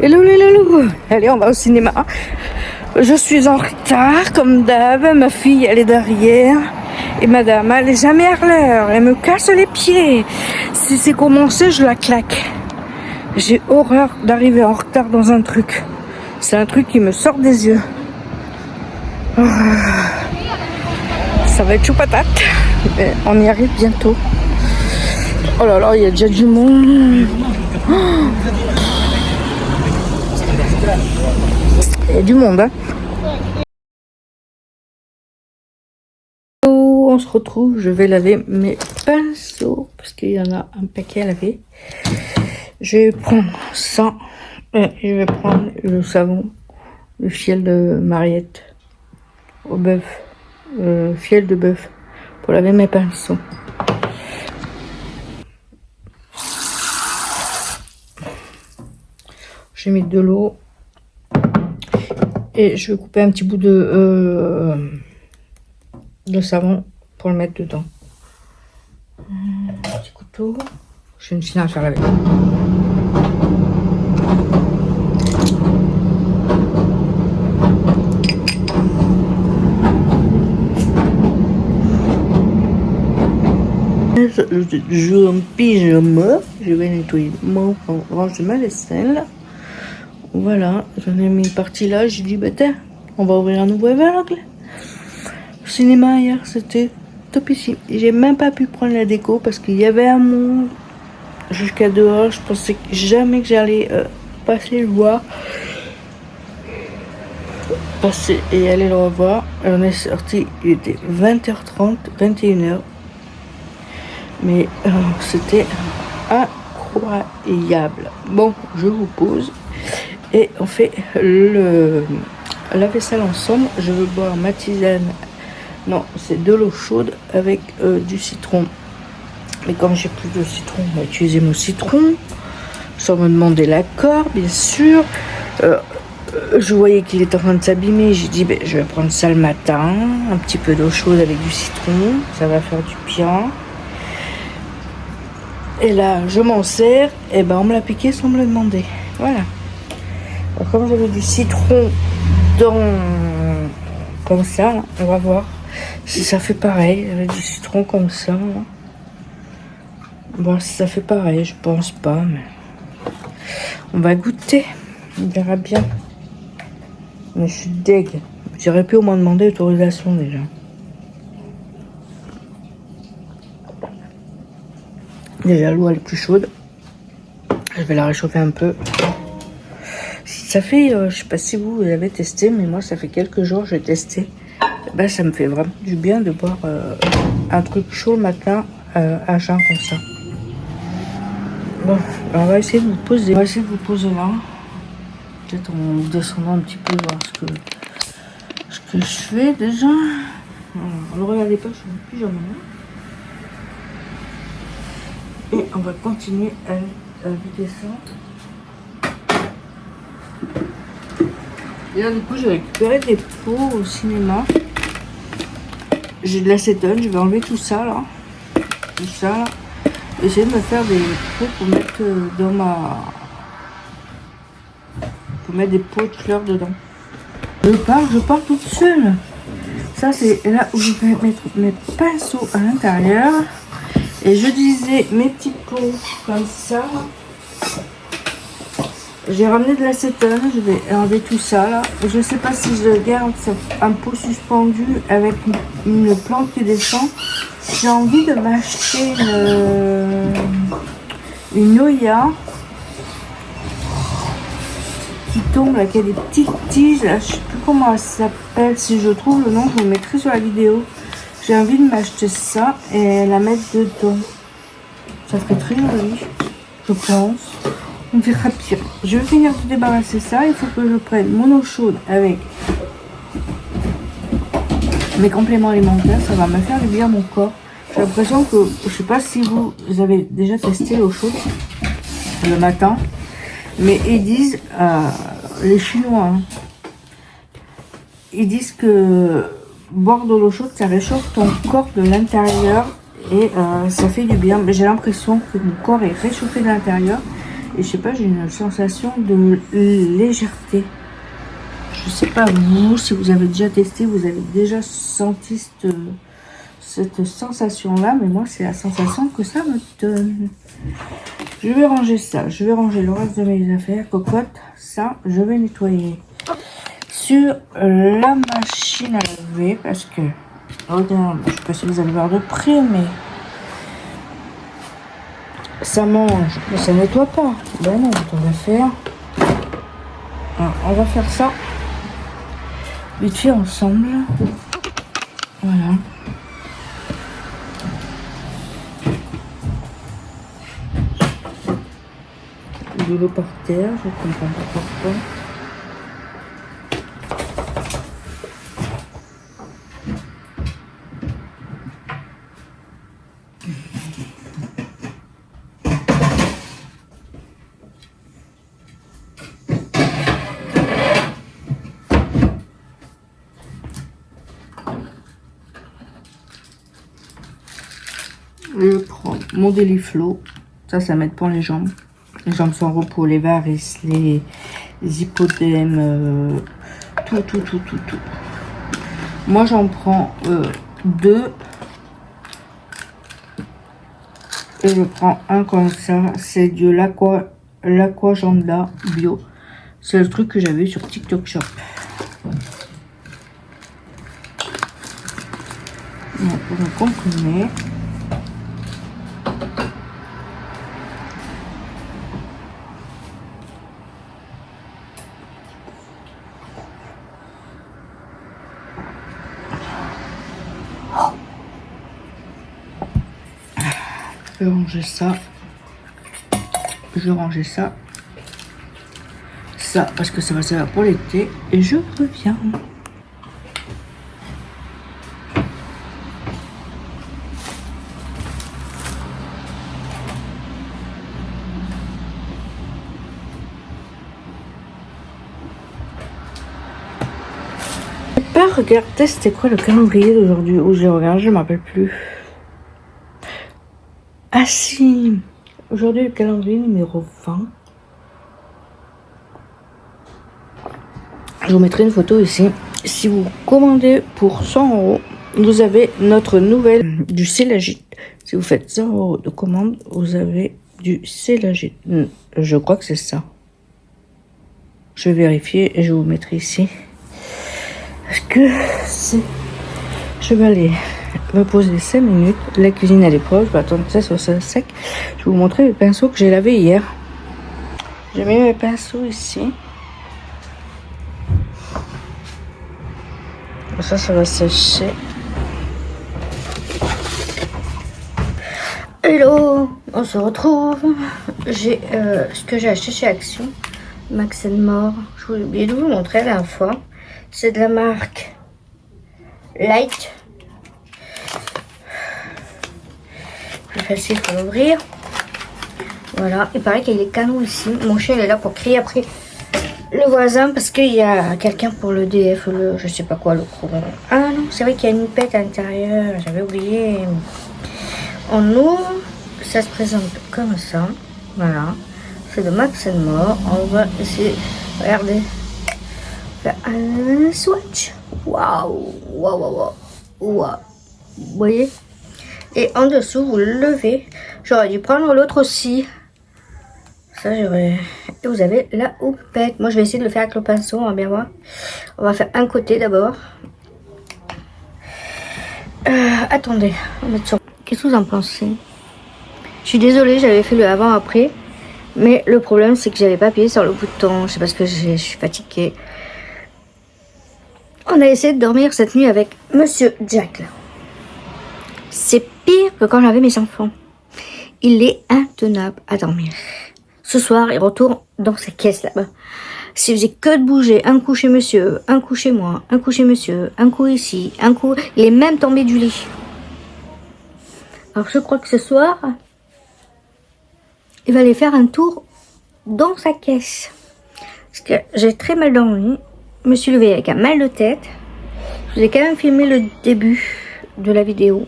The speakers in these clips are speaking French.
Hello les loulous. Allez, on va au cinéma. Je suis en retard, comme d'hab. Ma fille, elle est derrière. Et madame, elle est jamais à l'heure. Elle me casse les pieds. Si c'est commencé, je la claque. J'ai horreur d'arriver en retard dans un truc. C'est un truc qui me sort des yeux. Ça va être chou patate. Mais on y arrive bientôt. Oh là là, il y a déjà du monde. Il y a du monde, hein. On se retrouve, je vais laver mes pinceaux parce qu'il y en a un paquet à laver. Je vais prendre ça et je vais prendre le savon, le fiel de Mariette au bœuf, fiel de bœuf pour laver mes pinceaux. J'ai mis de l'eau et je vais couper un petit bout de savon pour le mettre dedans. Un petit couteau. J'ai une chine à faire laver. Je en pyjama. Je vais nettoyer mon range de ma vaisselle. Voilà, j'en ai mis une partie là. J'ai dit, bah tiens, on va ouvrir un nouveau aveugle. Le cinéma hier, c'était topissime. J'ai même pas pu prendre la déco parce qu'il y avait un monde jusqu'à dehors. Je pensais jamais que j'allais passer le voir. Passer et aller le revoir. On est sorti, il était 20h30, 21h. Mais c'était incroyable. Bon, je vous pose et on fait la vaisselle ensemble. Je veux boire ma tisane. Non, c'est de l'eau chaude avec du citron. Mais comme j'ai plus de citron, on va utiliser mon citron. Sans me demander l'accord, bien sûr. Je voyais qu'il était en train de s'abîmer. J'ai dit, je vais prendre ça le matin. Un petit peu d'eau chaude avec du citron. Ça va faire du bien. Et là, je m'en sers. Et on me l'a piqué sans me le demander. Voilà. Alors, comme j'avais du citron dans... Comme ça, là, on va voir si ça fait pareil. J'avais du citron comme ça. Là. Bon, si ça fait pareil, je pense pas. Mais... On va goûter. On verra bien. Mais je suis deg. J'aurais pu au moins demander l'autorisation déjà. Déjà, l'eau elle est plus chaude. Je vais la réchauffer un peu. Ça fait, je sais pas si vous avez testé, mais moi ça fait quelques jours que j'ai testé. Ça me fait vraiment du bien de boire un truc chaud le matin à jeun comme ça. Bon, on va essayer de vous poser. On va essayer de vous poser là. Peut-être en descendant un petit peu voir ce que je fais déjà. Alors, ne regardez pas, je suis en pyjama. Et on va continuer à vider ça. Et là, du coup, j'ai récupéré des pots au cinéma. J'ai de l'acétone, je vais enlever tout ça là. Tout ça là. Essayer de me faire des pots pour mettre dans ma... Pour mettre des pots de fleurs dedans. Je pars toute seule. Ça, c'est là où je vais mettre mes pinceaux à l'intérieur. Et je disais mes petits pots comme ça. J'ai ramené de l'acétone, je vais enlever tout ça là. Je sais pas si je garde un pot suspendu avec une plante qui descend. J'ai envie de m'acheter une Oya qui tombe là, qui a des petites tiges. Là, je sais plus comment elle s'appelle. Si je trouve le nom, je vous le mettrai sur la vidéo. J'ai envie de m'acheter ça et la mettre dedans. Ça ferait très joli, je pense. On verra bien. Je vais finir de débarrasser ça. Il faut que je prenne mon eau chaude avec mes compléments alimentaires. Ça va me faire du bien à mon corps. J'ai l'impression que, je sais pas si vous avez déjà testé l'eau chaude le matin. Mais ils disent, les Chinois, hein, ils disent que boire de l'eau chaude, ça réchauffe ton corps de l'intérieur et ça fait du bien. Mais j'ai l'impression que mon corps est réchauffé de l'intérieur Et je sais pas, j'ai une sensation de légèreté. Je sais pas vous, si vous avez déjà testé, vous avez déjà senti cette sensation-là, mais moi, c'est la sensation que ça me donne. Je vais ranger ça. Je vais ranger le reste de mes affaires. Cocotte, ça, je vais nettoyer sur la machine à laver parce que, regarde, je sais pas si vous allez voir de près, mais ça mange, mais ça nettoie pas. Ben non, on va faire. Alors, on va faire ça vite fait ensemble. Voilà. De l'eau par terre, je comprends pas pourquoi. Je prends mon Déliflo. Ça m'aide pour les jambes. Les jambes sont en repos, les varices, les hypodèmes, tout. Moi, j'en prends 2. Et je prends un comme ça. C'est de l'Aquagenda bio. C'est le truc que j'avais sur TikTok Shop. Donc, pour me comprimer. Je vais ranger ça. Je vais ranger ça. Ça, parce que ça va servir pour l'été. Et je reviens. Je n'ai pas regardé c'était quoi le calendrier d'aujourd'hui. Où j'ai regardé, je ne m'appelle plus. Ah si, aujourd'hui le calendrier numéro 20. Je vous mettrai une photo ici. Si vous commandez pour 100 €, vous avez notre nouvelle du Célagite. Si vous faites 100 € de commande, vous avez du Célagite. Je crois que c'est ça. Je vais vérifier et je vous mettrai ici. Parce que c'est... Je vais aller me poser 5 minutes. La cuisine elle est proche. Je vais attendre que ça soit sec. Je vais vous montrer les pinceaux que j'ai lavés hier. J'ai mis mes pinceaux ici. Ça va sécher. Hello, on se retrouve. J'ai ce que j'ai acheté chez Action, Max & More. Je vous ai oublié de vous montrer la dernière fois. C'est de la marque Light. Plus facile pour l'ouvrir. Voilà, il paraît qu'il y a des canons ici. Mon chien il est là pour crier après le voisin parce qu'il y a quelqu'un pour le DF, le je sais pas quoi, le courant. Ah non, c'est vrai qu'il y a une pète à l'intérieur, j'avais oublié. On ouvre, ça se présente comme ça, voilà. C'est de Max & More. On va essayer, regardez, faire un swatch. Waouh, waouh. Vous voyez? Et en dessous, vous le levez. J'aurais dû prendre l'autre aussi. Ça, j'aurais... Et vous avez la houppette. Moi, je vais essayer de le faire avec le pinceau. On va bien voir. On va faire un côté d'abord. Attendez. On va mettre sur... Qu'est-ce que vous en pensez? Je suis désolée, j'avais fait le avant-après. Mais le problème, c'est que j'avais pas appuyé sur le bouton. Je sais pas parce que je suis fatiguée. On a essayé de dormir cette nuit avec Monsieur Jack, là. C'est pire que quand j'avais mes enfants. Il est intenable à dormir. Ce soir, il retourne dans sa caisse là-bas. S'il faisait que de bouger, un coup chez monsieur, un coup chez moi, un coup chez monsieur, un coup ici, un coup... Il est même tombé du lit. Alors je crois que ce soir, il va aller faire un tour dans sa caisse. Parce que j'ai très mal dormi. Je me suis levée avec un mal de tête. Je vous ai quand même filmé le début de la vidéo.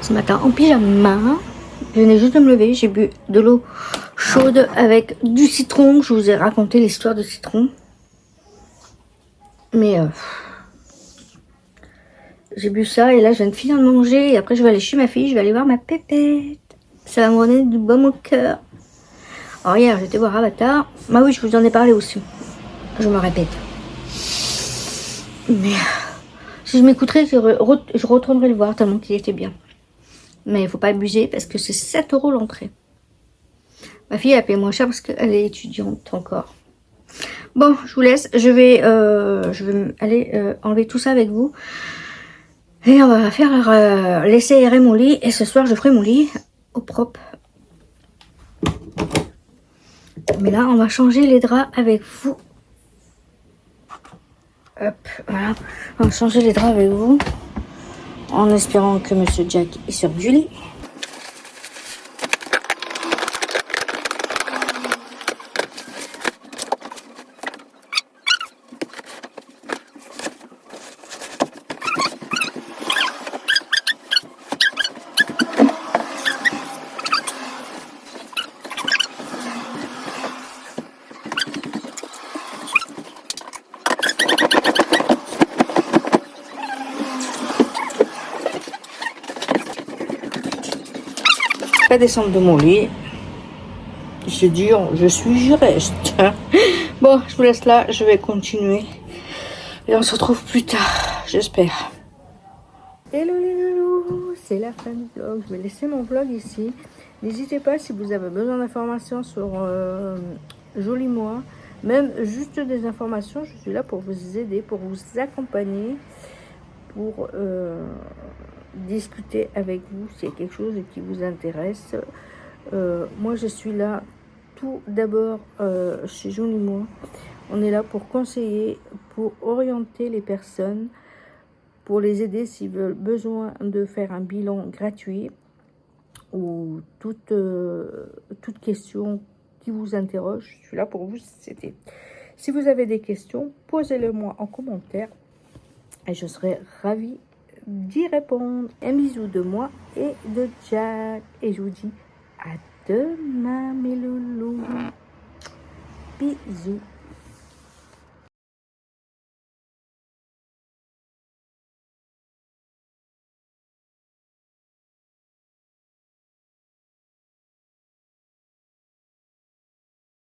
Ce matin en pyjama. Je venais juste de me lever, j'ai bu de l'eau chaude avec du citron. Je vous ai raconté l'histoire de citron. Mais j'ai bu ça et là je viens de finir de manger. Et après je vais aller chez ma fille, je vais aller voir ma pépette. Ça va me donner du baume au cœur. Alors hier j'étais voir Avatar. Bah oui, je vous en ai parlé aussi. Je me répète. Mais si je m'écouterais, je retournerais le voir tellement qu'il était bien. Mais il ne faut pas abuser parce que c'est 7 € l'entrée. Ma fille a payé moins cher parce qu'elle est étudiante encore. Bon, je vous laisse. Je vais aller enlever tout ça avec vous. Et on va faire laisser aérer mon lit. Et ce soir, je ferai mon lit au propre. Mais là, on va changer les draps avec vous. Hop, voilà. On va changer les draps avec vous. En espérant que Monsieur Jack est sur du lit. Pas descendre de mon lit. C'est dur, je reste. Bon, je vous laisse là, je vais continuer. Et on se retrouve plus tard, j'espère. Hello les loulous, c'est la fin du vlog. Je vais laisser mon vlog ici. N'hésitez pas si vous avez besoin d'informations sur Joli Moi, même juste des informations, je suis là pour vous aider, pour vous accompagner, pour discuter avec vous s'il y a quelque chose qui vous intéresse. Moi je suis là tout d'abord chez Joli Moi. On est là pour conseiller, pour orienter les personnes, pour les aider s'ils veulent besoin de faire un bilan gratuit ou toute question qui vous interroge. Je suis là pour vous aider. Si vous avez des questions, posez-les-moi en commentaire et je serai ravie d'y répondre. Un bisou de moi et de Jack. Et je vous dis à demain mes loulous. Bisous.